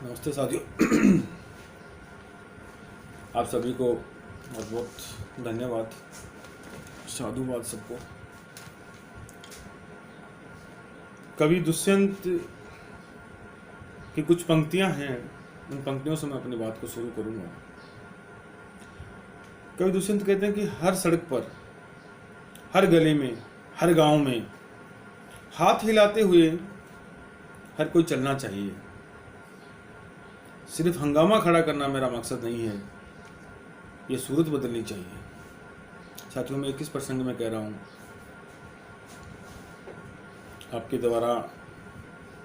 नमस्ते साथियों। आप सभी को बहुत बहुत धन्यवाद, साधुवाद सबको। कवि दुष्यंत की कुछ पंक्तियां हैं, उन पंक्तियों से मैं अपनी बात को शुरू करूंगा। कवि दुष्यंत कहते हैं कि हर सड़क पर, हर गली में, हर गांव में हाथ हिलाते हुए हर कोई चलना चाहिए। सिर्फ हंगामा खड़ा करना मेरा मकसद नहीं है, ये सूरत बदलनी चाहिए। साथियों, मैं किस प्रसंग में कह रहा हूँ, आपके द्वारा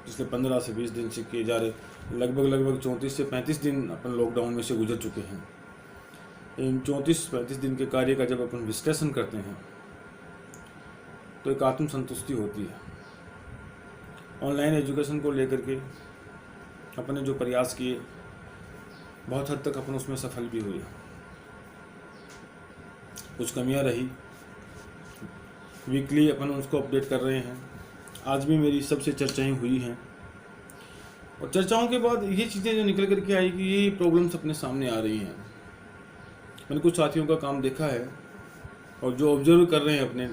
पिछले 15 से 20 दिन से किए जा रहे लगभग 34 से 35 दिन अपन लॉकडाउन में से गुजर चुके हैं। इन 34-35 दिन के कार्य का जब अपन विश्लेषण करते हैं तो एक आत्मसंतुष्टि होती है। ऑनलाइन एजुकेशन को लेकर के अपने जो प्रयास किए, बहुत हद तक अपन उसमें सफल भी हुए। कुछ कमियां रही, वीकली अपन उसको अपडेट कर रहे हैं। आज भी मेरी सबसे चर्चाएं हुई हैं और चर्चाओं के बाद ये चीज़ें जो निकल करके आई कि ये प्रॉब्लम्स अपने सामने आ रही हैं। मैंने कुछ साथियों का काम देखा है और जो ऑब्जर्व कर रहे हैं, अपने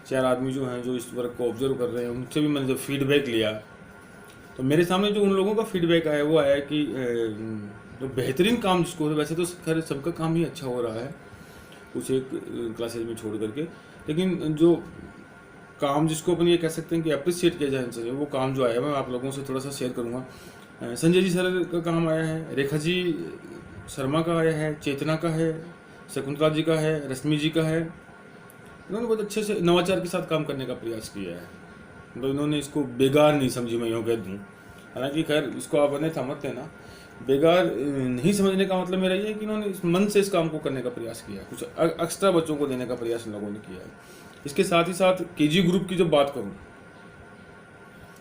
4 आदमी जो हैं जो इस वर्क को ऑब्जर्व कर रहे हैं, उनसे भी मैंने जब फीडबैक लिया तो मेरे सामने जो उन लोगों का फीडबैक आया वो आया कि जो बेहतरीन काम जिसको हो रहा है, वैसे तो खैर सबका काम ही अच्छा हो रहा है कुछ एक क्लासेज में छोड़ करके, लेकिन जो काम जिसको अपन ये कह सकते हैं कि अप्रिशिएट किया जाना चाहिए, वो काम जो आया मैं आप लोगों से थोड़ा सा शेयर करूँगा। संजय जी सर का काम आया है, रेखा जी शर्मा का आया है, चेतना का है, शकुंतला जी का है, रश्मि जी का है। इन्होंने बहुत अच्छे से नवाचार के साथ काम करने का प्रयास किया है। तो इन्होंने इसको बेकार नहीं समझी, मैं यूँ कह दूँ। हालांकि खैर इसको आप अन्यथा मत लेना, बेकार नहीं समझने का मतलब मेरा ये है कि इन्होंने इस मन से इस काम को करने का प्रयास किया है, कुछ एक्स्ट्रा बच्चों को देने का प्रयास इन लोगों ने किया है। इसके साथ ही साथ केजी ग्रुप की जब बात करूँ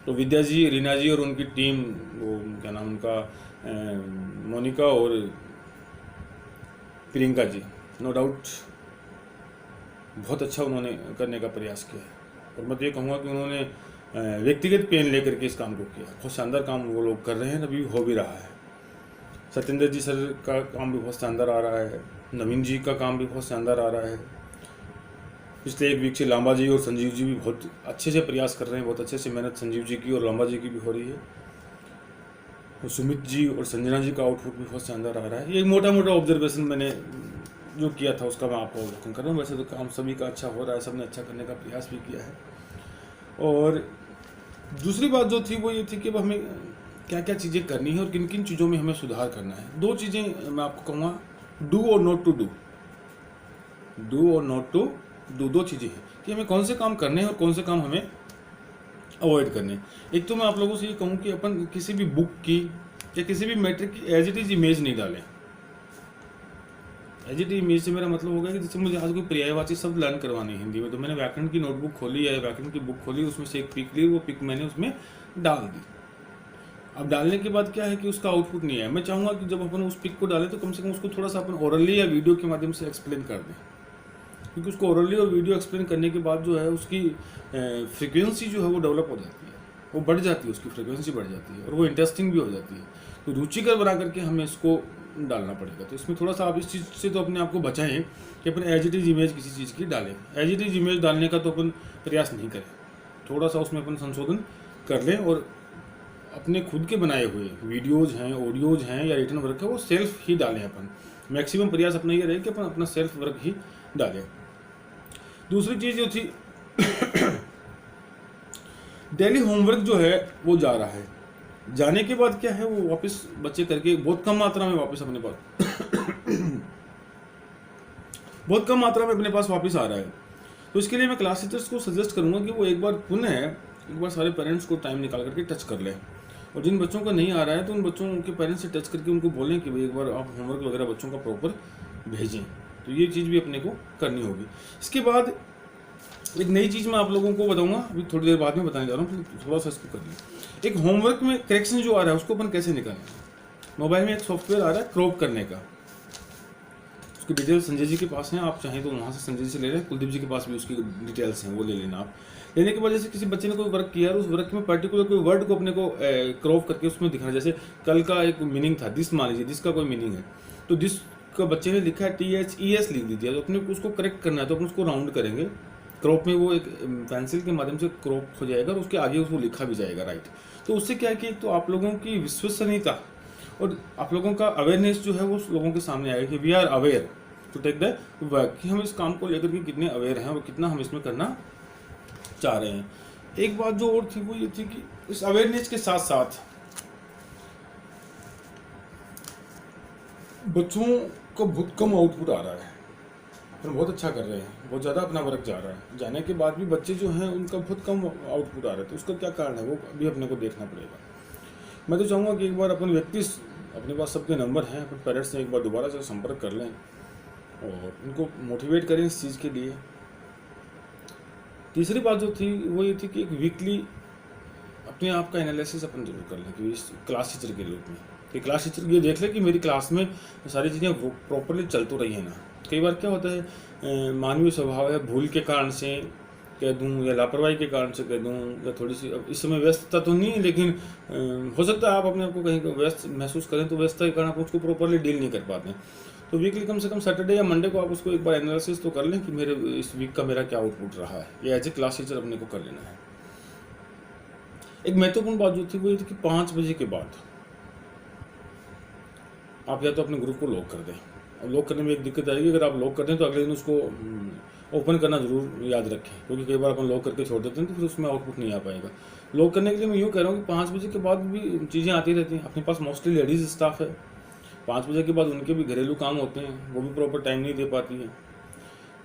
तो विद्या जी, रीना जी और उनकी टीम, वो क्या नाम उनका, मोनिका और प्रियंका जी, नो डाउट बहुत अच्छा उन्होंने करने का प्रयास किया है। और मैं तो ये कहूँगा कि उन्होंने व्यक्तिगत पेन लेकर के इस काम को किया। बहुत शानदार काम वो लोग कर रहे हैं, अभी हो भी रहा है। सत्येंद्र जी सर का काम भी बहुत शानदार आ रहा है, नवीन जी का काम भी बहुत शानदार आ रहा है। पिछले 1 वीक से लांबा जी और संजीव जी भी बहुत अच्छे से प्रयास कर रहे हैं, बहुत अच्छे से मेहनत संजीव जी की और लांबा जी की भी हो रही है। और सुमित जी और संजना जी का आउटपुट भी बहुत शानदार आ रहा है। ये मोटा मोटा ऑब्जर्वेशन मैंने जो किया था उसका मैं आपको अवलोकन कर रहा हूँ। वैसे तो काम सभी का अच्छा हो रहा है, सबने अच्छा करने का प्रयास भी किया है। और दूसरी बात जो थी वो ये थी कि अब हमें क्या क्या चीज़ें करनी है और किन किन चीज़ों में हमें सुधार करना है। 2 चीज़ें मैं आपको कहूँगा, डू और नॉट टू डू। डू और नॉट टू डू 2 चीज़ें हैं कि हमें कौन से काम करने हैं और कौन से काम हमें अवॉइड करने। एक तो मैं आप लोगों से ये कहूँ कि अपन किसी भी बुक की या किसी भी मैटर की एज इट इज़ इमेज नहीं डालें। एज इट इमेज से मेरा मतलब होगा कि जैसे मुझे आज कोई पर्यायवाची शब्द लर्न करवानी है हिंदी में, तो मैंने व्याकरण की नोटबुक खोली या व्याकरण की बुक खोली, उसमें से एक पिक ली, वो पिक मैंने उसमें डाल दी। अब डालने के बाद क्या है कि उसका आउटपुट नहीं है। मैं चाहूँगा कि जब अपन उस पिक को डालें तो कम से कम उसको थोड़ा सा अपन ओरली या वीडियो के माध्यम से एक्सप्लेन कर दें, क्योंकि उसको ओरली और वीडियो एक्सप्लेन करने के बाद जो है उसकी फ्रिक्वेंसी जो है वो डेवलप हो जाती है, वो बढ़ जाती है, उसकी फ्रिक्वेंसी बढ़ जाती है और वो इंटरेस्टिंग भी हो जाती है। तो रुचिकर बना करके हमें इसको डालना पड़ेगा। तो इसमें थोड़ा सा आप इस चीज़ से तो अपने आप को बचाएं कि अपन एज इट इज़ इमेज किसी चीज़ की डालें। एज इट इज़ इमेज डालने का तो अपन प्रयास नहीं करें, थोड़ा सा उसमें अपन संशोधन कर लें और अपने खुद के बनाए हुए वीडियोज़ हैं, ऑडियोज़ हैं या रिटर्न वर्क है, वो सेल्फ ही डालें। अपन मैक्सिमम प्रयास अपना ये रहे कि अपन अपना सेल्फ वर्क ही डालें। दूसरी चीज़ जो थी डेली होमवर्क जो है वो जा रहा है, जाने के बाद क्या है वो वापस बच्चे करके बहुत कम मात्रा में वापस अपने पास बहुत कम मात्रा में अपने पास वापस आ रहा है। तो इसके लिए मैं क्लास टीचर्स को सजेस्ट करूंगा कि वो एक बार सारे पेरेंट्स को टाइम निकाल करके टच कर लें, और जिन बच्चों का नहीं आ रहा है तो उन बच्चों के पेरेंट्स से टच करके उनको बोलें कि भाई एक बार आप होमवर्क वगैरह बच्चों का प्रॉपर भेजें। तो ये चीज़ भी अपने को करनी होगी। इसके बाद एक नई चीज़ मैं आप लोगों को बताऊंगा, अभी थोड़ी देर बाद में बताने जा रहा हूँ, थोड़ा सा इसको कर लें। एक होमवर्क में करेक्शन जो आ रहा है उसको अपन कैसे निकालें। मोबाइल में एक सॉफ्टवेयर आ रहा है क्रॉप करने का, उसकी डिटेल्स संजय जी के पास हैं, आप चाहें तो वहाँ से संजय जी से ले लें। कुलदीप जी के पास भी उसकी डिटेल्स हैं, वो ले लेना आप। लेने के बाद जैसे किसी बच्चे ने कोई वर्क किया और उस वर्क में पर्टिकुलर कोई वर्ड को अपने को क्रॉप करके उसमें दिखाना, जैसे कल का एक मीनिंग था दिस, मान लीजिए दिस का कोई मीनिंग है, तो दिस का बच्चे ने लिखा है THES लिख दी दिया, तो अपने उसको करेक्ट करना है तो अपन उसको राउंड करेंगे, क्रॉप में वो एक पेंसिल के माध्यम से क्रॉप हो जाएगा और उसके आगे उसको लिखा भी जाएगा, राइट। तो उससे क्या है कि एक तो आप लोगों की विश्वसनीयता और आप लोगों का अवेयरनेस जो है वो लोगों के सामने आएगा कि we are aware to take the work, कि हम इस काम को लेकर के कितने अवेयर हैं और कितना हम इसमें करना चाह रहे हैं। एक बात जो और थी वो ये थी कि इस अवेयरनेस के साथ साथ बच्चों का बहुत कम आउटपुट आ रहा है, अपन बहुत अच्छा कर रहे हैं, बहुत ज़्यादा अपना वर्क जा रहा है, जाने के बाद भी बच्चे जो हैं उनका बहुत कम आउटपुट आ रहा है, तो उसका क्या कारण है वो भी अपने को देखना पड़ेगा। मैं तो चाहूँगा कि एक बार अपन व्यक्ति, अपने पास सबके नंबर हैं, अपन पेरेंट्स से एक बार दोबारा से संपर्क कर लें और उनको मोटिवेट करें इस चीज़ के लिए। तीसरी बात जो थी वो ये थी कि एक वीकली अपने आप का एनालिसिस अपन जरूर कर लें कि इस क्लास टीचर के रूप में, कि क्लास टीचर ये देख लें कि मेरी क्लास में सारी चीज़ें प्रॉपरली चल तो रही हैं ना। कई बार क्या होता है, मानवीय स्वभाव है, भूल के कारण से कह दूं या लापरवाही के कारण से कह दूं या थोड़ी सी, अब इस समय व्यस्तता तो नहीं है लेकिन हो सकता है आप अपने आप को कहीं व्यस्त महसूस करें, तो व्यस्तता के कारण आप उसको प्रॉपरली डील नहीं कर पाते हैं। तो वीकली कम से कम सैटरडे या मंडे को आप उसको एक बार एनालिसिस तो कर लें कि मेरे इस वीक का मेरा क्या आउटपुट रहा है, ये एज ए क्लास टीचर अपने को कर लेना है। एक महत्वपूर्ण बात जो थी वो ये थी कि 5 बजे के बाद आप या तो अपने ग्रुप को लॉक कर दें, और लॉक करने में एक दिक्कत आएगी, अगर आप लॉक कर दें तो अगले दिन उसको ओपन करना जरूर याद रखें, क्योंकि कई बार अपन लॉक करके छोड़ देते हैं तो फिर उसमें आउटपुट नहीं आ पाएगा। लॉक करने के लिए मैं यूँ कह रहा हूँ कि 5 बजे के बाद भी चीज़ें आती रहती हैं, अपने पास मोस्टली लेडीज़ स्टाफ है, 5 बजे के बाद उनके भी घरेलू काम होते हैं, वो भी प्रॉपर टाइम नहीं दे पाती है।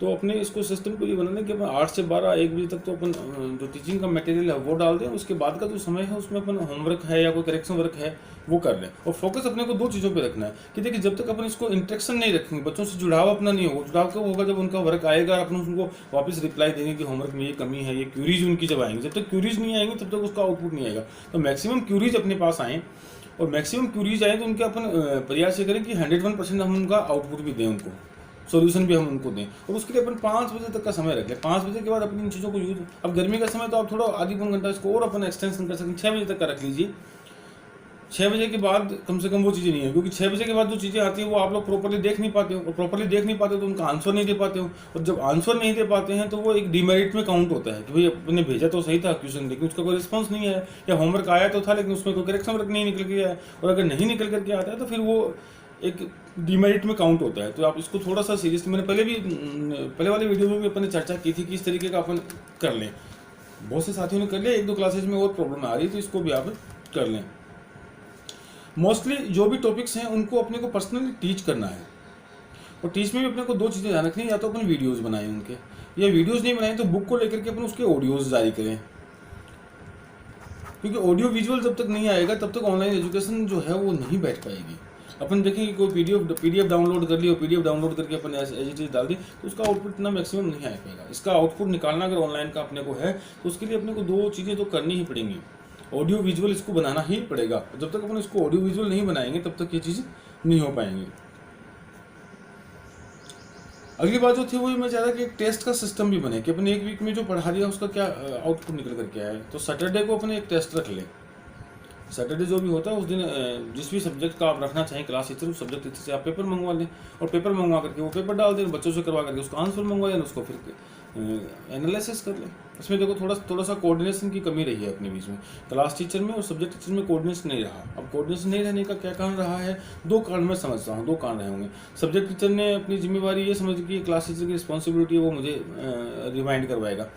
तो अपने इसको सिस्टम को ये बनाना कि अपन 8 से 12 1 बजे तक तो अपन जो टीचिंग का मटेरियल है वो डाल दें, उसके बाद का जो समय है उसमें अपन होमवर्क है या कोई करेक्शन वर्क है वो कर लें। और फोकस अपने को 2 चीज़ों पे रखना है कि देखिए जब तक अपन इसको इंटरेक्शन नहीं रखेंगे, बच्चों से जुड़ाव अपना नहीं होगा, जुड़ाव कब होगा जब उनका वर्क आएगा, अपन उनको वापस रिप्लाई देंगे कि होमवर्क में ये कमी है, ये क्यूरीज उनकी जब आएंगी, जब तक क्यूरीज नहीं आएंगी तब तक उसका आउटपुट नहीं आएगा। तो मैक्सिमम क्यूरीज अपने पास आएँ, और मैक्सिमम क्यूरीज आए तो उनके अपन प्रयास ये करें कि 101% हम उनका आउटपुट भी दें, उनको सॉल्यूशन भी हम उनको दें, और उसके लिए अपन 5 बजे तक का समय रख लें। 5 बजे के बाद अपनी इन चीज़ों को यूज, अब गर्मी का समय तो आप थोड़ा आधी पौन घंटा इसको और अपन एक्सटेंशन कर सकते हैं, 6 बजे तक का रख लीजिए। 6 बजे के बाद कम से कम वो चीज़ें नहीं है, क्योंकि 6 बजे के बाद जो चीज़ें आती हैं वो आप लोग प्रॉपर्ली देख नहीं पाते हो, और प्रॉपर्ली देख नहीं पाते हो तो उनका आंसर नहीं दे पाते हो, और जब आंसर नहीं दे पाते हैं तो वो एक डिमेरिट में काउंट होता है कि भाई अपने भेजा तो सही था क्वेश्चन, लेकिन उसका कोई रिस्पॉन्स नहीं है, या होमवर्क आया तो था लेकिन उसमें कोई करेक्शन वर्क नहीं निकल के आया, और अगर नहीं निकल करके आता है तो फिर वो एक डिमेरिट में काउंट होता है। तो आप इसको थोड़ा सा सीरियसली, मैंने पहले वाले वीडियो में भी अपन ने चर्चा की थी कि इस तरीके का अपन कर लें, बहुत से साथियों ने कर लिया, 1-2 क्लासेज में और प्रॉब्लम आ रही है तो इसको भी आप कर लें। मोस्टली जो भी टॉपिक्स हैं उनको अपने को पर्सनली टीच करना है, और टीच में भी अपने को 2 चीज़ें ध्यान रखनी है, या तो अपन वीडियोस बनाएं उनके, या वीडियोस नहीं बनाएं तो बुक को लेकर के अपन उसके ऑडियोज जारी करें, क्योंकि ऑडियो विजुअल जब तक नहीं आएगा तब तक ऑनलाइन एजुकेशन जो है वो नहीं बैठ पाएगी। अपन देखें कि कोई पीडीएफ डाउनलोड कर लिया, पीडीएफ डाउनलोड करके अपन एज इट इज डाल दी तो उसका आउटपुट इतना मैक्सिमम नहीं आ पाएगा। इसका आउटपुट निकालना अगर ऑनलाइन का अपने को है तो उसके लिए अपने को 2 चीज़ें तो करनी ही पड़ेंगी, ऑडियो विजुअल इसको बनाना ही पड़ेगा। जब तक अपन इसको ऑडियो विजुअल नहीं बनाएंगे तब तक ये चीज़ नहीं हो पाएंगी। अगली बात जो थी वो मैं चाह रहा कि एक टेस्ट का सिस्टम भी बने कि अपने 1 वीक में जो पढ़ा दिया उसका क्या आउटपुट निकल करके आया है। तो सैटरडे को अपने एक टेस्ट रख लें, सैटरडे जो भी होता है उस दिन जिस भी सब्जेक्ट का आप रखना चाहें क्लास टीचर, उस सब्जेक्ट टीचर से आप पेपर मंगवा लें, और पेपर मंगवा करके वो पेपर डाल दें, बच्चों से करवा करके उसका आंसर मंगवा लें, उसको फिर एनालिसिस कर लें। इसमें देखो थोड़ा सा कोऑर्डिनेशन की कमी रही है अपने बीच में, क्लास टीचर में और सब्जेक्ट टीचर में कोऑर्डिनेशन नहीं रहा। अब कोऑर्डिनेशन नहीं रहने का क्या कारण रहा है, 2 कारण मैं समझ रहा हूँ, 2 कारण रहे होंगे। सब्जेक्ट टीचर ने अपनी जिम्मेवारी ये समझ कि क्लास टीचर की रिस्पॉन्सिबिलिटी है वो मुझे रिमाइंड करवाएगा,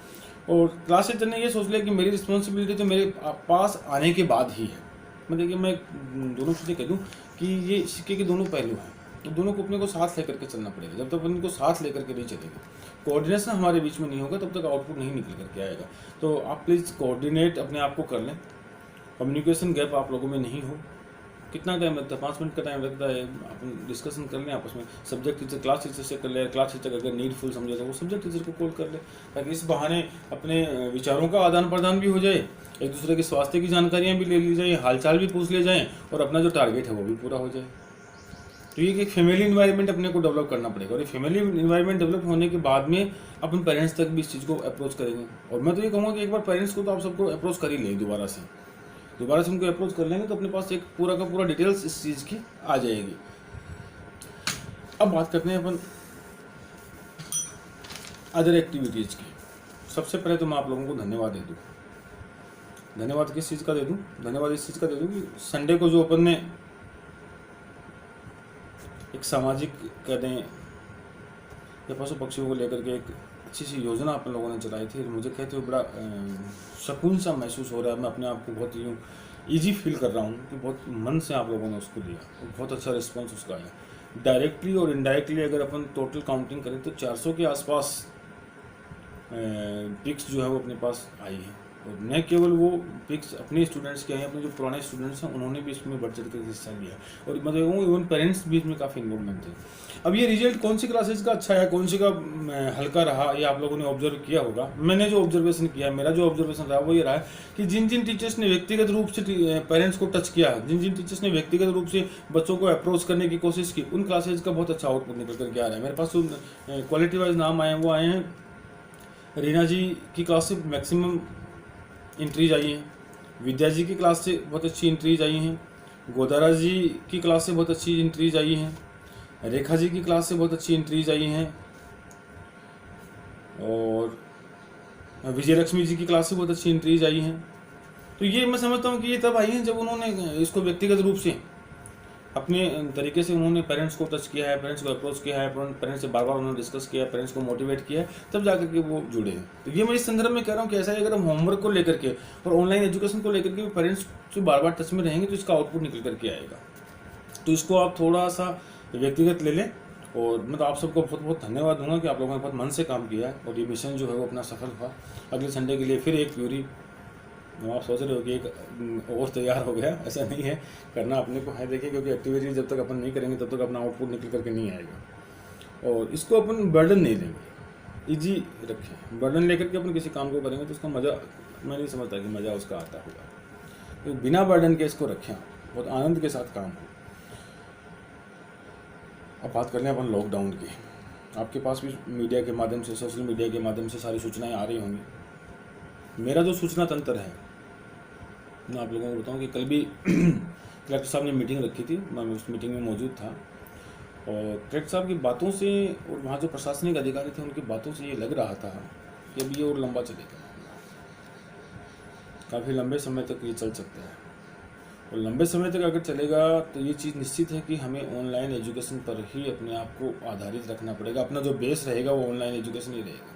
और क्लास टीचर ने ये सोच लिया कि मेरी रिस्पॉन्सिबिलिटी तो मेरे पास आने के बाद ही है। मैं देखिए मैं दोनों चीज़ें कह दूँ कि ये सिक्के के दोनों पहलू हैं, तो दोनों को अपने को साथ लेकर के चलना पड़ेगा। जब तक अपन इनको साथ लेकर के नहीं चलेंगे, कोऑर्डिनेशन हमारे बीच में नहीं होगा, तब तक आउटपुट नहीं निकल करके आएगा। तो आप प्लीज़ कोऑर्डिनेट अपने आप को कर लें, कम्युनिकेशन गैप आप लोगों में नहीं हो। कितना टाइम लगता है, 5 मिनट का टाइम लगता है, अपन डिस्कशन कर लें आपस में, सब्जेक्ट टीचर क्लास टीचर से कर ले, क्लास टीचर अगर नीडफुल समझे तो वो सब्जेक्ट टीचर को कॉल कर ले, ताकि इस बहाने अपने विचारों का आदान प्रदान भी हो जाए, एक दूसरे के स्वास्थ्य की जानकारियाँ भी ले ली जाए, हालचाल भी पूछ ले जाएँ, और अपना जो टारगेट है वो भी पूरा हो जाए। तो ये एक फैमिली इन्वायरमेंट अपने को डेवलप करना पड़ेगा, और ये फैमिली इन्वायरमेंट डेवलप होने के बाद में अपन पेरेंट्स तक भी इस चीज़ को अप्रोच करेंगे। और मैं तो ये कहूँगा कि एक बार पेरेंट्स को तो आप सबको अप्रोच कर ही लें, दोबारा से उनको अप्रोच कर लेंगे तो अपने पास एक पूरा का पूरा डिटेल्स इस चीज़ की आ जाएगी। अब बात करते हैं अपन अदर एक्टिविटीज़ की। सबसे पहले तो मैं आप लोगों को धन्यवाद दे दूँ। धन्यवाद किस चीज़ का दे दूँ? धन्यवाद इस चीज़ का दे दूँ कि संडे को जो अपन ने एक सामाजिक कह दें या पशु पक्षियों को लेकर के एक अच्छी सी योजना अपन लोगों ने चलाई थी, मुझे कहते हुए बड़ा सुकून सा महसूस हो रहा है। मैं अपने आप को बहुत यूँ ईजी फील कर रहा हूँ कि बहुत मन से आप लोगों ने उसको लिया और बहुत अच्छा रिस्पॉन्स उसका आया। डायरेक्टली और इनडायरेक्टली अगर अपन टोटल काउंटिंग करें तो 400 के आसपास पिक्स जो है वो अपने पास आई है। और न केवल वो पिक्स अपने स्टूडेंट्स के हैं, अपने जो पुराने स्टूडेंट्स हैं उन्होंने भी इसमें बढ़ चढ़ कर हिस्सा लिया, और मतलब इवन पेरेंट्स भी इसमें काफ़ी इन्वॉल्वमेंट थे। अब ये रिजल्ट कौन सी क्लासेस का अच्छा है, कौन सी का हल्का रहा, ये आप लोगों ने ऑब्जर्व किया होगा। मैंने जो ऑब्जर्वेशन किया, मेरा जो ऑब्जर्वेशन रहा वो ये रहा कि जिन जिन टीचर्स ने व्यक्तिगत रूप से पेरेंट्स को टच किया, जिन जिन टीचर्स ने व्यक्तिगत रूप से बच्चों को अप्रोच करने की कोशिश की, उन क्लासेज का बहुत अच्छा आउटपुट निकल करके आ रहा है। मेरे पास जो क्वालिटी वाइज नाम आए हैं वो आए हैं, रीना जी की क्लास से मैक्सिमम इंट्रीज आई हैं, विद्या जी की क्लास से बहुत अच्छी इंट्रीज आई हैं, गोदारा जी की क्लास से बहुत अच्छी इंट्रीज आई हैं, रेखा जी की क्लास से बहुत अच्छी इंट्रीज आई हैं, और विजयलक्ष्मी जी की क्लास से बहुत अच्छी इंट्रीज आई हैं। तो ये मैं समझता हूँ कि ये तब आई हैं जब उन्होंने इसको व्यक्तिगत रूप से अपने तरीके से उन्होंने पेरेंट्स को टच किया है, पेरेंट्स को अप्रोच किया है, पेरेंट्स से बार बार उन्होंने डिस्कस किया है, पेरेंट्स को मोटिवेट किया है, तब जाकर के वो जुड़े हैं। तो ये मैं इस संदर्भ में कह रहा हूँ कि ऐसा ही अगर हम होमवर्क को लेकर के और ऑनलाइन एजुकेशन को लेकर के पेरेंट्स से बार बार टच में रहेंगे तो इसका आउटपुट निकल करके आएगा। तो इसको आप थोड़ा सा व्यक्तिगत ले लें, और मैं तो आप सबको बहुत बहुत धन्यवाद दूंगा कि आप लोगों ने बहुत मन से काम किया है और ये मिशन जो है वो अपना सफल हुआ। अगले संडे के लिए फिर एक प्यूरी, आप सोच रहे हो कि एक और तैयार हो गया, ऐसा नहीं है, करना अपने को है। देखिए, क्योंकि एक्टिविटी जब तक अपन नहीं करेंगे तब तक अपना आउटपुट निकल करके नहीं आएगा। और इसको अपन बर्डन नहीं लेंगे, इजी रखें। बर्डन लेकर के अपन किसी काम को करेंगे तो उसका मज़ा, मैं नहीं समझता कि मज़ा उसका आता होगा। तो बिना बर्डन के इसको रखें, बहुत आनंद के साथ काम हो। अब बात कर लें अपन लॉकडाउन की। आपके पास भी मीडिया के माध्यम से, सोशल मीडिया के माध्यम से सारी सूचनाएं आ रही होंगी। मेरा जो सूचना तंत्र है, मैं आप लोगों को बताऊं कि कल भी कलेक्टर साहब ने मीटिंग रखी थी, मैं उस मीटिंग में मौजूद था, और कलेक्टर साहब की बातों से और वहाँ जो प्रशासनिक अधिकारी थे उनकी बातों से ये लग रहा था कि अब ये और लंबा चलेगा, काफ़ी लंबे समय तक ये चल सकता है। और लंबे समय तक अगर चलेगा तो ये चीज़ निश्चित है कि हमें ऑनलाइन एजुकेशन पर ही अपने आप को आधारित रखना पड़ेगा। अपना जो बेस रहेगा वो ऑनलाइन एजुकेशन ही रहेगा।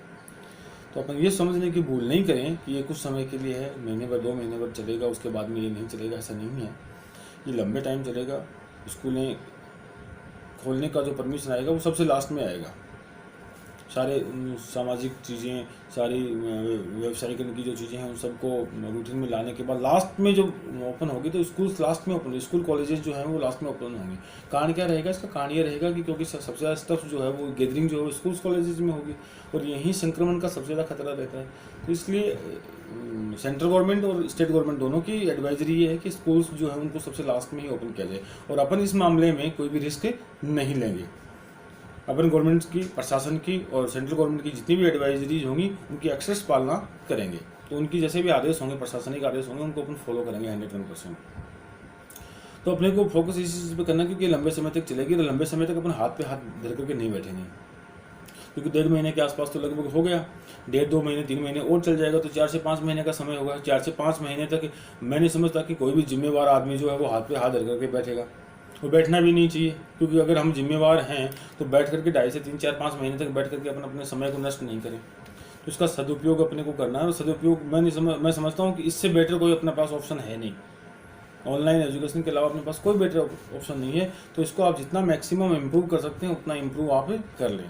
तो अपन ये समझने की भूल नहीं करें कि ये कुछ समय के लिए है, महीने भर 2 महीने भर चलेगा, उसके बाद में ये नहीं चलेगा, ऐसा नहीं है। ये लंबे टाइम चलेगा। स्कूलें खोलने का जो परमिशन आएगा वो सबसे लास्ट में आएगा। सारे सामाजिक चीज़ें, सारी व्यवसायिकरण की जो चीज़ें हैं उन सबको रूटीन में लाने के बाद लास्ट में जो ओपन होगी तो स्कूल लास्ट में ओपन, स्कूल कॉलेजेस जो हैं वो लास्ट में ओपन होंगे। कारण क्या रहेगा इसका? कारण ये रहेगा कि क्योंकि सबसे ज़्यादा स्टफ जो है वो गैदरिंग जो है स्कूल कॉलेजेस में होगी, और यहीं संक्रमण का सबसे ज़्यादा खतरा रहता है। तो इसलिए सेंट्रल गवर्नमेंट और स्टेट गवर्नमेंट दोनों की एडवाइजरी ये है कि स्कूल्स जो है उनको सबसे लास्ट में ही ओपन किया जाए, और अपन इस मामले में कोई भी रिस्क नहीं लेंगे। अपन गवर्नमेंट की, प्रशासन की और सेंट्रल गवर्नमेंट की जितनी भी एडवाइजरीज होंगी उनकी एक्सेस पालना करेंगे। तो उनकी जैसे भी आदेश होंगे, प्रशासनिक आदेश होंगे, उनको अपन फॉलो करेंगे 101%। तो अपने को फोकस इसी चीज़ पे करना, क्योंकि लंबे समय तक चलेगी। तो लंबे समय तक अपन हाथ पे हाथ धर करके नहीं बैठेंगे, क्योंकि 1.5 महीने के आसपास तो लगभग हो गया। 1.5-2 महीने 3 महीने और चल जाएगा तो 4 से 5 महीने का समय होगा। 4 से 5 महीने तक मैं नहीं समझता कि कोई भी जिम्मेवार आदमी जो है वो हाथ पे हाथ धर करके बैठेगा। वो बैठना भी नहीं चाहिए, क्योंकि अगर हम जिम्मेवार हैं तो बैठ करके 2.5 से 3, 4, 5 महीने तक बैठ करके अपने समय को नष्ट नहीं करें। तो इसका सदुपयोग अपने को करना है। और सदुपयोग मैं समझता हूँ कि इससे बेटर कोई अपने पास ऑप्शन है नहीं। ऑनलाइन एजुकेशन के अलावा अपने पास कोई बेटर ऑप्शन नहीं है। तो इसको आप जितना मैक्सिमम इम्प्रूव कर सकते हैं उतना इम्प्रूव आप कर लें।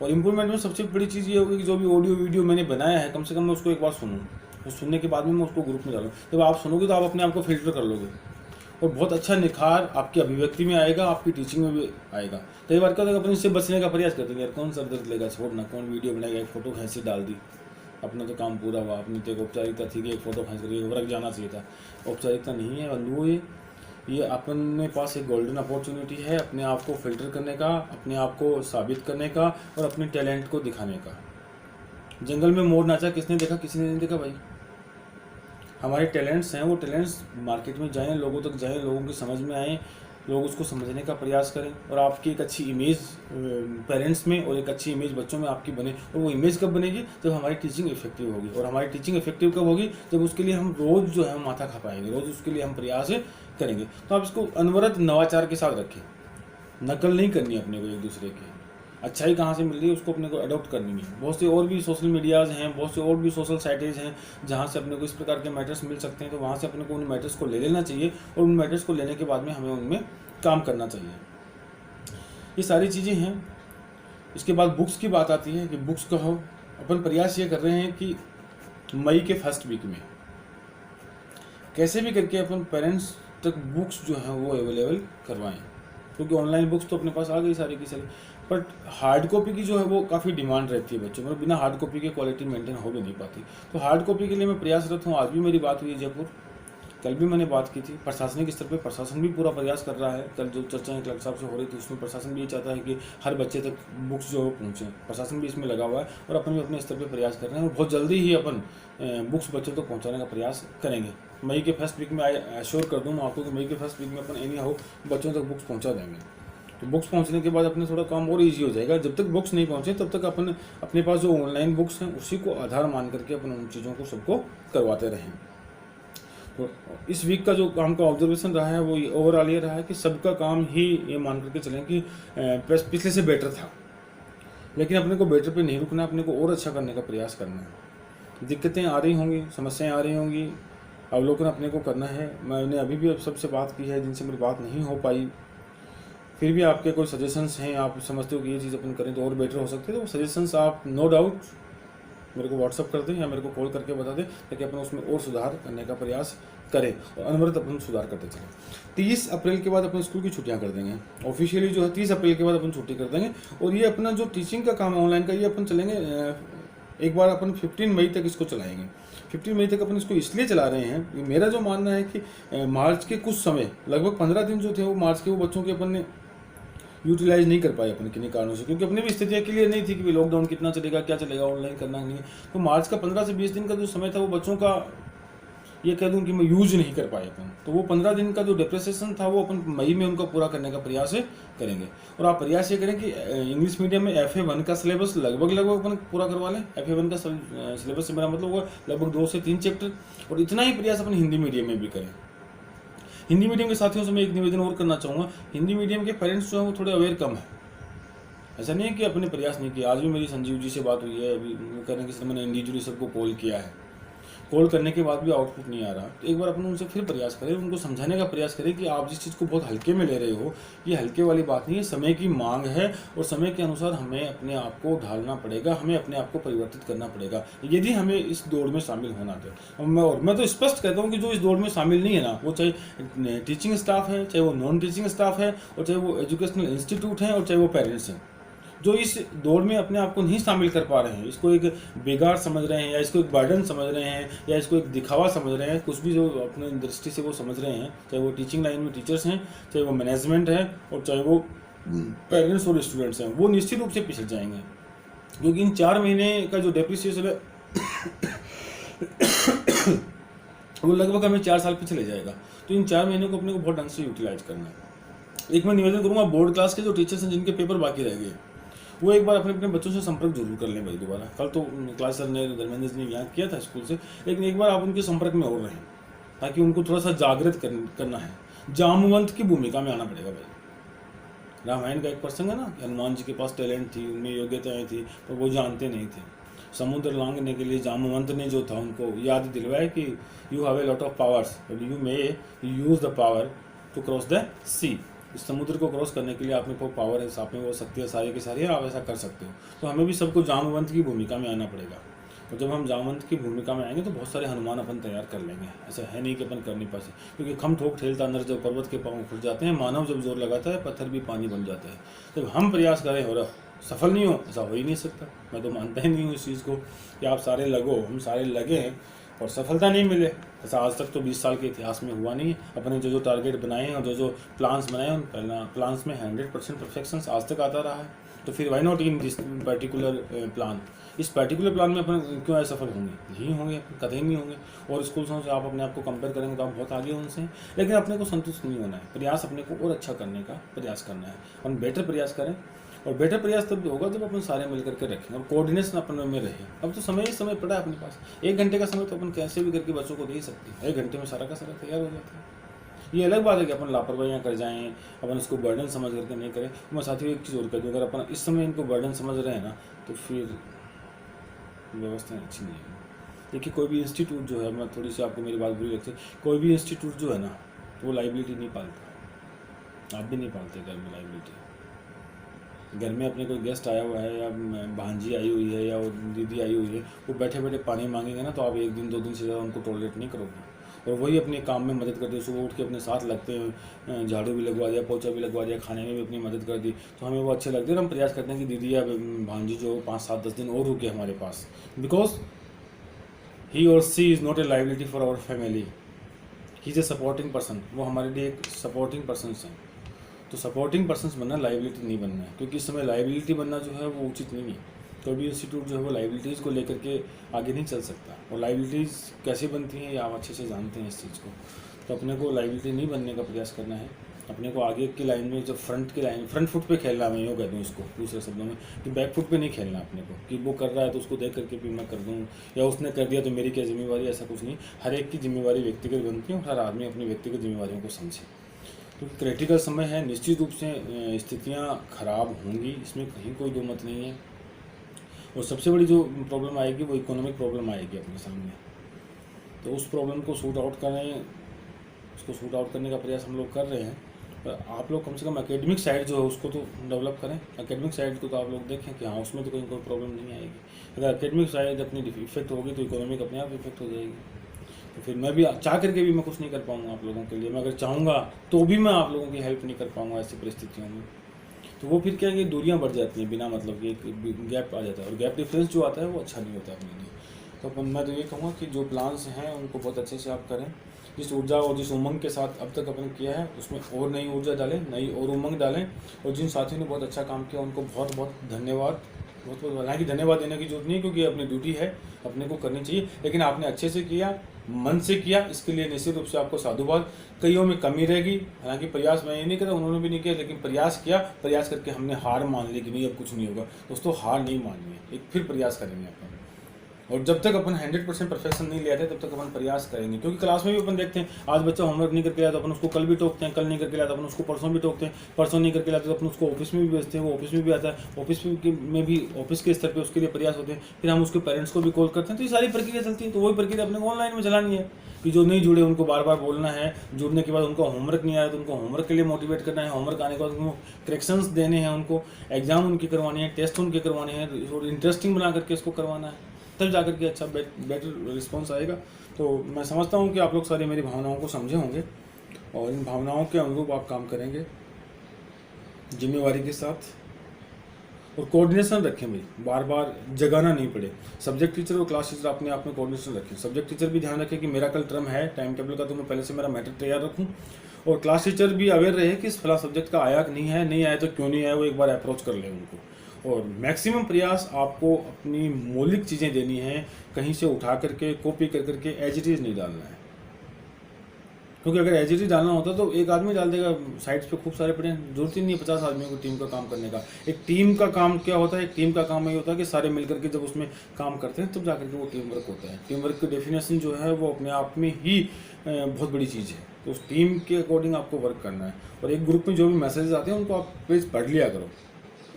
और इम्प्रूवमेंट में सबसे बड़ी चीज़ ये होगी कि जो भी ऑडियो वीडियो मैंने बनाया है, कम से कम मैं उसको एक बार सुनूँ, और सुनने के बाद में मैं उसको ग्रुप में डालूँ। जब आप सुनोगे तो आप अपने आप को फिल्टर कर लोगे, और बहुत अच्छा निखार आपकी अभिव्यक्ति में आएगा, आपकी टीचिंग में भी आएगा। कई बार क्या होता है, अपन इससे बचने का प्रयास करते हैं, यार कौन सर दर्द लेगा, छोड़ना, कौन वीडियो बनाएगा, एक फोटो खींच डाल दी, अपना तो काम पूरा हुआ। अपनी तो एक औपचारिकता थी कि एक फोटो खींच करके रख जाना चाहिए था। औपचारिकता नहीं है बंधुओं, ये अपने पास एक गोल्डन अपॉर्चुनिटी है अपने आप को फिल्टर करने का, अपने आप को साबित करने का और अपने टैलेंट को दिखाने का। जंगल में मोर नाचा किसने देखा? किसी ने नहीं देखा भाई। हमारे टैलेंट्स हैं, वो टैलेंट्स मार्केट में जाएं, लोगों तक जाएं, लोगों की समझ में आएँ, लोग उसको समझने का प्रयास करें और आपकी एक अच्छी इमेज पेरेंट्स में और एक अच्छी इमेज बच्चों में आपकी बने। और वो इमेज कब बनेगी? जब हमारी टीचिंग इफेक्टिव होगी। और हमारी टीचिंग इफेक्टिव कब होगी? जब उसके लिए हम रोज़ जो है माथा खपाएंगे, रोज़ उसके लिए हम प्रयास करेंगे। तो आप इसको अनवरत नवाचार के साथ रखें, नकल नहीं करनी अपने को एक दूसरे की। अच्छाई कहाँ से मिल रही है उसको अपने को अडॉप्ट करनी है। बहुत से और भी सोशल मीडियाज़ हैं, बहुत से और भी सोशल साइटेज हैं जहाँ से अपने को इस प्रकार के मैटर्स मिल सकते हैं। तो वहाँ से अपने को उन मैटर्स को ले लेना चाहिए और उन मैटर्स को लेने के बाद में हमें उनमें काम करना चाहिए। ये सारी चीज़ें हैं। इसके बाद बुक्स की बात आती है कि बुक्स का हो, अपन प्रयास ये कर रहे हैं कि मई के फर्स्ट वीक में कैसे भी करके अपन पेरेंट्स तक बुक्स जो हैं वो अवेलेबल करवाएं, क्योंकि ऑनलाइन बुक्स तो अपने पास आ गई सारी की सारी, बट हार्ड कॉपी की जो है वो काफ़ी डिमांड रहती है बच्चों में, बिना हार्ड कॉपी के क्वालिटी मेंटेन हो भी नहीं पाती। तो हार्ड कॉपी के लिए मैं प्रयासरत हूँ। आज भी मेरी बात हुई है जयपुर, कल भी मैंने बात की थी। प्रशासनिक स्तर पे प्रशासन भी पूरा प्रयास कर रहा है। कल जो चर्चाएं क्लर्क साहब से हो रही थी उसमें प्रशासन भी ये चाहता है कि हर बच्चे तक बुक्स जो है पहुँचे। प्रशासन भी इसमें लगा हुआ है और अपन भी अपने स्तर पे प्रयास कर रहे हैं और बहुत जल्दी ही अपन बुक्स बच्चों तक पहुँचाने का प्रयास करेंगे। मई के फर्स्ट वीक में एश्योर कर दूँ मैं आपको कि मई के फर्स्ट वीक में अपन एनी हाउ बच्चों तक बुक्स पहुँचा देंगे। तो बुक्स पहुंचने के बाद अपने थोड़ा काम और इजी हो जाएगा। जब तक बुक्स नहीं पहुंचे तब तक अपन अपने पास जो ऑनलाइन बुक्स हैं उसी को आधार मान करके अपन उन चीज़ों को सबको करवाते रहें। तो इस वीक का जो काम का ऑब्जर्वेशन रहा है वो ओवरऑल ये रहा है कि सबका काम ही ये मान करके चलें कि पिछले से बेटर था, लेकिन अपने को बेटर पे नहीं रुकना, अपने को और अच्छा करने का प्रयास करना है। दिक्कतें आ रही होंगी, समस्याएं आ रही होंगी, अवलोकन अपने को करना है। मैंने अभी भी सबसे बात की है जिनसे मेरी बात नहीं हो पाई, फिर भी आपके कोई सजेशंस हैं, आप समझते हो कि ये चीज़ अपन करें तो और बेटर हो सकते हैं, तो वो सजेशंस आप नो डाउट मेरे को व्हाट्सअप कर दें या मेरे को कॉल करके बता दें ताकि अपन उसमें और सुधार करने का प्रयास करें और अनवरत अपन सुधार करते चलें। 30 अप्रैल के बाद अपन स्कूल की छुट्टियां कर देंगे ऑफिशियली, जो है 30 अप्रैल के बाद अपन छुट्टी कर देंगे। और ये अपना जो टीचिंग का काम है ऑनलाइन का, ये अपन चलेंगे एक बार अपन 15 मई तक इसको चलाएंगे। 15 मई तक अपन इसको इसलिए चला रहे हैं, मेरा जो मानना है कि मार्च के कुछ समय लगभग 15 दिन जो थे वो मार्च के वो बच्चों के अपन ने यूटिलाइज नहीं कर पाए अपन किन्हीं कारणों से, क्योंकि अपनी भी स्थितियाँ क्लियर नहीं थी कि लॉकडाउन कितना चलेगा, क्या चलेगा, ऑनलाइन करना नहीं है। तो मार्च का 15 से 20 दिन का जो समय था वो बच्चों का ये कह दूं कि मैं यूज नहीं कर पाए अपन। तो वो 15 दिन का जो डिप्रेसेशन था वो अपन मई में उनका पूरा करने का प्रयास करेंगे। और आप प्रयास ये करें कि इंग्लिश मीडियम में FA1 का सिलेबस लगभग अपन पूरा करवा लें। FA1 का सिलेबस से मेरा मतलब होगा लगभग 2 से 3 चैप्टर, और इतना ही प्रयास अपन हिंदी मीडियम में भी करें। हिंदी मीडियम के साथियों से मैं एक निवेदन और करना चाहूँगा, हिंदी मीडियम के पेरेंट्स जो हैं वो थोड़े अवेयर कम है। ऐसा नहीं है कि अपने प्रयास नहीं किए। आज भी मेरी संजीव जी से बात हुई है, अभी कह रहे हैं कि मैंने इंडिविजुअली सबको कॉल किया है, कॉल करने के बाद भी आउटपुट नहीं आ रहा। तो एक बार अपन उनसे फिर प्रयास करें, उनको समझाने का प्रयास करें कि आप जिस चीज़ को बहुत हल्के में ले रहे हो, ये हल्के वाली बात नहीं है, समय की मांग है और समय के अनुसार हमें अपने आप को ढालना पड़ेगा, हमें अपने आप को परिवर्तित करना पड़ेगा यदि हमें इस दौड़ में शामिल होना था। और मैं तो स्पष्ट कहता हूँ कि जो इस दौड़ में शामिल नहीं है ना, वो चाहे टीचिंग स्टाफ है, चाहे वो नॉन टीचिंग स्टाफ है, और चाहे वो एजुकेशनल इंस्टीट्यूट हैं, और चाहे वो पेरेंट्स हैं, जो इस दौड़ में अपने आप को नहीं शामिल कर पा रहे हैं, इसको एक बेगार समझ रहे हैं या इसको एक बर्डन समझ रहे हैं या इसको एक दिखावा समझ रहे हैं, कुछ भी जो अपने दृष्टि से वो समझ रहे हैं, चाहे वो टीचिंग लाइन में टीचर्स हैं, चाहे वो मैनेजमेंट है, और चाहे वो पेरेंट्स और स्टूडेंट्स हैं, वो निश्चित रूप से पिछड़ जाएंगे। क्योंकि इन 4 महीने का जो डेप्रिसिएशन है वो लगभग हमें 4 साल पीछे ले जाएगा। तो इन 4 महीनों को अपने को बहुत ढंग से यूटिलाइज करना है। एक मैं निवेदन करूँगा, बोर्ड क्लास के जो टीचर्स हैं जिनके पेपर बाकी रह गए, वो एक बार अपने अपने बच्चों से संपर्क जरूर कर लें भाई दोबारा। कल तो क्लास सर ने, धर्मेंद्र जी ने यहाँ किया था स्कूल से, लेकिन एक बार आप उनके संपर्क में और रहें ताकि उनको थोड़ा सा जागृत करना है। जामवंत की भूमिका में आना पड़ेगा भाई। रामायण का एक प्रसंग है ना, हनुमान जी के पास टैलेंट थी, उनमें योग्यताएं थी, पर वो जानते नहीं थे। समुद्र लांघने के लिए जामवंत ने जो था उनको याद दिलवाया कि you have a lot of powers but you may use the power to cross the sea. इस समुद्र को क्रॉस करने के लिए आप में वो पावर है, आप में वो शक्ति है, सारी की सारी है, आप ऐसा कर सकते हो। तो हमें भी सबको जामवंत की भूमिका में आना पड़ेगा। और जब हम जामवंत की भूमिका में आएंगे तो बहुत सारे हनुमान अपन तैयार कर लेंगे। ऐसा है नहीं कि अपन कर नहीं पाते, क्योंकि खम ठोक ठेलता नर जब पर्वत के पाँव खुल जाते हैं, मानव जब जोर लगाता है पत्थर भी पानी बन जाता है। जब हम प्रयास करें और सफल नहीं हो, ऐसा हो ही नहीं सकता। मैं तो मानता ही नहीं हूँ इस चीज़ को कि आप सारे लगो, हम सारे लगे हैं और सफलता नहीं मिले। ऐसा आज तक तो 20 साल के इतिहास में हुआ नहीं है। अपने जो टारगेट बनाए हैं और जो प्लान्स बनाए हैं उन प्लान्स में 100% परफेक्शन आज तक आता रहा है। तो फिर why not in this particular plan, इस पर्टिकुलर प्लान में अपन क्यों असफल होंगे? नहीं होंगे, कतई नहीं होंगे। और स्कूल्सों से आप अपने आप को कंपेयर करेंगे तो आप बहुत आगे उनसे हैं। लेकिन अपने को संतुष्ट नहीं होना है, प्रयास अपने को और अच्छा करने का प्रयास करना है। हम बेटर प्रयास करें, और बेटर प्रयास तब भी होगा जब अपन सारे मिल करके रखें और कोऑर्डिनेशन अपन में रहे। अब तो समय ही समय पड़ा है अपने पास, 1 घंटे का समय तो अपन कैसे भी करके बच्चों को दे ही सकते हैं। 1 घंटे में सारा का सारा तैयार हो जाता है। ये अलग बात है कि अपन लापरवाहियाँ कर जाएं, अपन इसको बर्डन समझ करके नहीं करें। मैं साथियों एक चीज़ और कर दूँ, अगर अपन इस समय इनको बर्डन समझ रहे हैं ना तो फिर व्यवस्था अच्छी नहीं है। देखिए कोई भी इंस्टीट्यूट जो है, मैं थोड़ी सी आपको मेरी बात बुरी लगती है, कोई भी इंस्टीट्यूट जो है ना तो वो लाइबिलिटी नहीं पालता। आप भी नहीं पालते घर में लाइबिलिटी। घर में अपने कोई गेस्ट आया हुआ है या भांजी आई हुई है या वो दीदी आई हुई है, वो बैठे बैठे पानी मांगेंगे ना तो आप 1 दिन 2 दिन से ज़्यादा उनको टॉलरेट नहीं करोगे। और वही अपने काम में मदद करते हैं, सुबह उठ के अपने साथ लगते हैं, झाड़ू भी लगवा दिया, पोछा भी लगवा दिया, खाने में भी अपनी मदद कर दी, तो हमें वो अच्छे लगते हैं। हम प्रयास करते हैं कि दीदी या भांजी जो 5, 7, 10 दिन और रुके हमारे पास, because he or she is not a liability for our family, he is a supporting person. वो हमारे लिए एक सपोर्टिंग पर्सन है। तो सपोर्टिंग पर्सन्स बनना, लाइबिलिटी नहीं बनना है, क्योंकि इस समय लाइबिलिटी बनना जो है वो उचित नहीं है। कोई भी इंस्टीट्यूट जो है वो लाइबिलिटीज़ को लेकर के आगे नहीं चल सकता। और लाइबिलिटीज़ कैसे बनती हैं ये आप अच्छे से जानते हैं इस चीज़ को। तो अपने को लाइबिलिटी नहीं बनने का प्रयास करना है। अपने को आगे की लाइन में, जब फ्रंट की लाइन, फ्रंट फुट पे खेलना, मैं यूँ कह दूँ इसको दूसरे शब्दों में, कि बैक फुट पे नहीं खेलना अपने को, कि वो कर रहा है तो उसको देख करके भी मैं कर दूँ, या उसने कर दिया तो मेरी क्या जिम्मेवारी। ऐसा कुछ नहीं। हर एक की जिम्मेवारी व्यक्तिगत बनती है और हर आदमी अपनी व्यक्तिगत जिम्मेवारियों को समझे। क्योंकि क्रिटिकल समय है, निश्चित रूप से स्थितियाँ खराब होंगी, इसमें कहीं कोई दो मत नहीं है। और सबसे बड़ी जो प्रॉब्लम आएगी वो इकोनॉमिक प्रॉब्लम आएगी अपने सामने। तो उस प्रॉब्लम को सूट आउट करें, उसको सूट आउट करने का प्रयास हम लोग कर रहे हैं। पर आप लोग कम से कम एकेडमिक साइड जो है उसको तो डेवलप करें। एकेडमिक साइड को तो आप लोग देखें कि हाँ उसमें तो कोई प्रॉब्लम नहीं आएगी। अगर एकेडमिक साइड अपनी इफेक्ट होगी तो इकोनॉमिक अपने आप इफेक्ट हो जाएगी। तो फिर मैं भी चाह करके भी मैं कुछ नहीं कर पाऊँगा आप लोगों के लिए। मैं अगर चाहूँगा तो भी मैं आप लोगों की हेल्प नहीं कर पाऊँगा ऐसी परिस्थितियों में। तो वो फिर क्या है कि दूरियां बढ़ जाती हैं बिना मतलब कि, एक गैप आ जाता है, और गैप डिफरेंस जो आता है वो अच्छा नहीं होता अपने लिए। तो मैं तो ये कहूँगा कि जो प्लान्स हैं उनको बहुत अच्छे से आप करें। जिस ऊर्जा और जिस उमंग के साथ अब तक अपन किया है उसमें और नई ऊर्जा डालें, नई और उमंग डालें। और जिन साथियों ने बहुत अच्छा काम किया उनको बहुत बहुत धन्यवाद। बहुत बहुत, हालांकि धन्यवाद देने की जरूरत नहीं, क्योंकि अपनी ड्यूटी है, अपने को करनी चाहिए। लेकिन आपने अच्छे से किया, मन से किया, इसके लिए निश्चित रूप से आपको साधुवाद। कईयों में कमी रहेगी, हालांकि प्रयास मैं ये नहीं कर रहा, उन्होंने भी नहीं किया, लेकिन प्रयास किया। प्रयास करके हमने हार मान ली कि नहीं अब कुछ नहीं होगा। दोस्तों हार नहीं माननी है, एक फिर प्रयास करेंगे अपन। और जब तक अपन 100% परफेक्शन नहीं ले आते तब तक अपन प्रयास करेंगे। क्योंकि क्लास में भी अपन देखते हैं आज बच्चा होमवर्क नहीं करके लाया तो अपन उसको कल भी टोकते हैं, कल नहीं करके लाया तो अपन उसको परसों भी टोकते हैं, परसों नहीं करके लाते तो अपन उसको ऑफिस में भी भेजते हैं, वो ऑफिस में भी आता है, ऑफिस में भी ऑफिस के स्तर पर उसके लिए प्रयास होते हैं। फिर हम उसके पेरेंट्स को भी कॉल करते हैं। तो ये सारी प्रक्रिया चलती है। तो वही प्रक्रिया अपने को ऑनलाइन में चलानी है कि जो नहीं जुड़े उनको बार बार बोलना है, जुड़ने के बाद उनको होमवर्क नहीं आया तो उनको होमवर्क के लिए मोटिवेट करना है, होमवर्क आने के बाद उनको करेक्शंस देने हैं, उनको एग्जाम उनकी करवानी है, टेस्ट उनके करवाने हैं, और इंटरेस्टिंग बना करके इसको करवाना है, तब जाकर के अच्छा बेटर रिस्पॉन्स आएगा। तो मैं समझता हूँ कि आप लोग सारी मेरी भावनाओं को समझे होंगे और इन भावनाओं के अनुरूप आप काम करेंगे जिम्मेवारी के साथ। और कोऑर्डिनेशन रखें भाई, बार बार जगाना नहीं पड़े। सब्जेक्ट टीचर और क्लास टीचर अपने आप में कोऑर्डिनेशन रखें। सब्जेक्ट टीचर भी ध्यान रखें कि मेरा कल टर्म है टाइम टेबल का, तो मैं पहले से मेरा मैटर तैयार रखूँ। और क्लास टीचर भी अवेयर रहे कि इस फला सब्जेक्ट का आया कि नहीं है, नहीं आया तो क्यों नहीं आया, वो एक बार अप्रोच कर ले उनको। और मैक्सिमम प्रयास आपको अपनी मौलिक चीज़ें देनी है, कहीं से उठा करके कॉपी कर करके एज इट इज़ नहीं डालना है। क्योंकि अगर एज इट इज़ डालना होता तो एक आदमी डाल देगा, साइड्स पे खूब सारे पड़े हैं, जरूरत ही नहीं है 50 आदमियों को टीम का काम करने का। एक टीम का काम क्या होता है? एक टीम का काम ये होता है कि सारे मिलकर के जब उसमें काम करते हैं तब जाकर के वो टीम वर्क होता है। टीम वर्क की डेफिनेशन जो है वो अपने आप में ही बहुत बड़ी चीज़ है। तो उस टीम के अकॉर्डिंग आपको वर्क करना है। और एक ग्रुप में जो भी मैसेजेस आते हैं उनको आप प्लीज़ पढ़ लिया करो।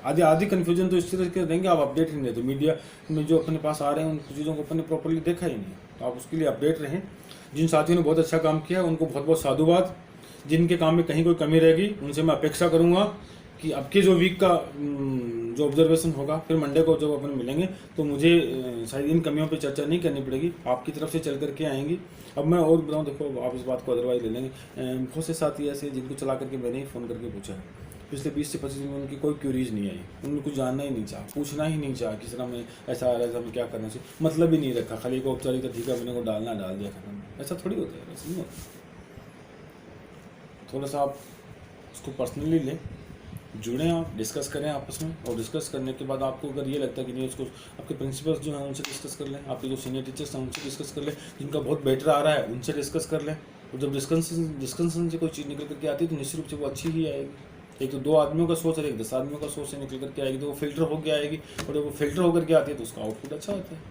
आधी कन्फ्यूजन तो इस तरह के देंगे, आप अपडेट ही नहीं देते। मीडिया में जो अपने पास आ रहे हैं उन चीज़ों को अपने प्रॉपर्ली देखा ही नहीं, तो आप उसके लिए अपडेट रहें। जिन साथियों ने बहुत अच्छा काम किया उनको बहुत बहुत साधुवाद। जिनके काम में कहीं कोई कमी रहेगी उनसे मैं अपेक्षा करूंगा कि अब के जो वीक का जो ऑब्जर्वेशन होगा, फिर मंडे को जब अपन मिलेंगे तो मुझे शायद इन कमियों पे चर्चा नहीं करनी पड़ेगी, आपकी तरफ से चल करके आएंगी। अब मैं और बताऊँ, देखो आप इस बात को अदरवाइज ले लेंगे। बहुत से साथी ऐसे जिनको चला करके मैंने ही फ़ोन करके पूछा है पिछले 20 से 25 दिन में उनकी कोई क्यूरीज नहीं आई, उन्होंने कुछ जानना ही नहीं चाहा, पूछना ही नहीं चाहा कि सर हमें ऐसा आ रहा है, हमें क्या करना चाहिए, मतलब ही नहीं रखा, खाली को औपचारिकता ठीक है अपने को डालना डाल दिया खत्म। ऐसा थोड़ी होता है, ऐसा नहीं होता। थोड़ा सा आप उसको पर्सनली लें, जुड़ें, आप डिस्कस करें आपस में, और डिस्कस करने के बाद आपको अगर ये लगता है कि नहीं, उसको आपके प्रिंसिपल्स जो हैं उनसे डिस्कस कर लें, आपके जो सीनियर टीचर्स हैं उनसे डिस्कस कर लें, जिनका बहुत बेटर आ रहा है उनसे डिस्कस कर लें। और जब डिस्कशन से कोई चीज़ निकल करके आती है तो निश्चित रूप से वो अच्छी ही आएगी। एक तो 2 आदमियों का सोच और एक 10 आदमियों का सोच से निकल करके आएगी, तो वो फिल्टर होकर आएगी, और जब वो फिल्टर होकर के आती है तो उसका आउटपुट अच्छा होता है।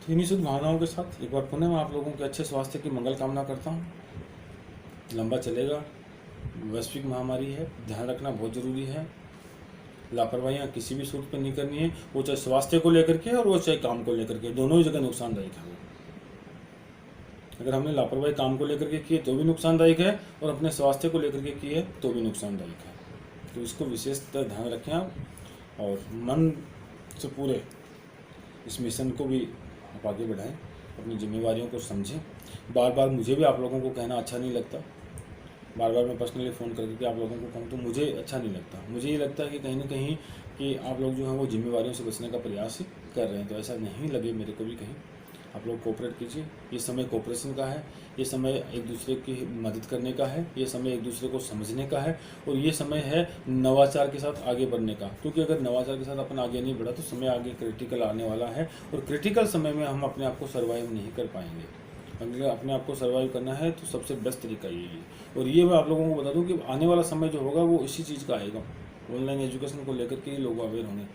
तो इन्हीं शुद्ध भावनाओं के साथ एक बार पुनः मैं आप लोगों के अच्छे स्वास्थ्य की मंगल कामना करता हूँ। लंबा चलेगा, वैश्विक महामारी है, ध्यान रखना बहुत ज़रूरी है। लापरवाहियाँ किसी भी सूरत पर नहीं करनी है, वो चाहे स्वास्थ्य को लेकर के और वो चाहे काम को लेकर के, दोनों ही जगह नुकसानदायक है। अगर हमने लापरवाही काम को लेकर के की है तो भी नुकसानदायक है, और अपने स्वास्थ्य को लेकर के की है तो भी नुकसानदायक है। तो इसको विशेषतः ध्यान रखें आप, और मन से पूरे इस मिशन को भी आप आगे बढ़ाएं, अपनी जिम्मेवारियों को समझें। बार बार मुझे भी आप लोगों को कहना अच्छा नहीं लगता, बार बार मैं पर्सनली फ़ोन करके आप लोगों को कहूँ तो मुझे अच्छा नहीं लगता। मुझे ये लगता है कि कहीं ना कहीं कि आप लोग जो हैं वो जिम्मेवारियों से बचने का प्रयास ही कर रहे हैं, तो ऐसा नहीं लगे मेरे को भी कहीं। आप लोग कोऑपरेट कीजिए, ये समय कोऑपरेशन का है, ये समय एक दूसरे की मदद करने का है, ये समय एक दूसरे को समझने का है, और ये समय है नवाचार के साथ आगे बढ़ने का। क्योंकि अगर नवाचार के साथ अपन आगे नहीं बढ़ा तो समय आगे क्रिटिकल आने वाला है, और क्रिटिकल समय में हम अपने आप को सर्वाइव नहीं कर पाएंगे। अगर अपने आप को सर्वाइव करना है तो सबसे बेस्ट तरीका यही है। और ये मैं आप लोगों को बता दूं कि आने वाला समय जो होगा वो इसी चीज़ का आएगा, ऑनलाइन एजुकेशन को लेकर के ही लोग अवेयर होंगे।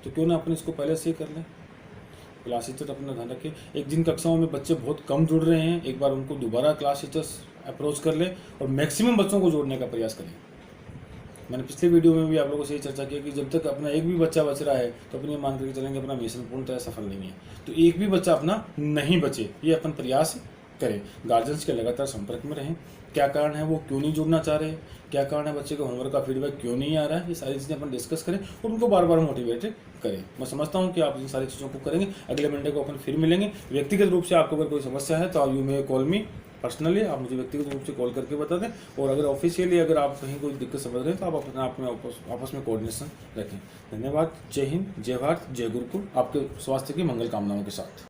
तो क्यों ना अपन इसको पहले से ही कर लें। क्लास टीचर अपना ध्यान रखें। एक जिन कक्षाओं में बच्चे बहुत कम जुड़ रहे हैं, एक बार उनको दोबारा क्लास टीचर्स अप्रोच कर लें और मैक्सिमम बच्चों को जोड़ने का प्रयास करें। मैंने पिछले वीडियो में भी आप लोगों से ये चर्चा की कि जब तक अपना एक भी बच्चा बच रहा है तो अपन ये मान करके चलेंगे अपना मिशन पूर्णतः सफल नहीं है। तो एक भी बच्चा अपना नहीं बचे, ये अपन प्रयास करें। गार्जियंस के लगातार संपर्क में रहें, क्या कारण है वो क्यों नहीं जुड़ना चाह रहे, क्या कारण है बच्चे को होमवर्क का फीडबैक क्यों नहीं आ रहा है, ये सारी चीज़ें अपन डिस्कस करें और उनको बार बार मोटिवेट करें। मैं समझता हूँ कि आप इन सारी चीज़ों को करेंगे। अगले मंडे को अपन फिर मिलेंगे। व्यक्तिगत रूप से आपको अगर कोई समस्या है तो you may call me personally, आप मुझे व्यक्तिगत रूप से कॉल करके बता दें। और अगर ऑफिशियली अगर आप कहीं कोई दिक्कत समझ रहे हैं तो आप अपने आप में आपस में कोऑर्डिनेशन रखें। धन्यवाद। जय हिंद, जय भारत, जय गुरुकुल। आपके स्वास्थ्य की मंगल कामनाओं के साथ।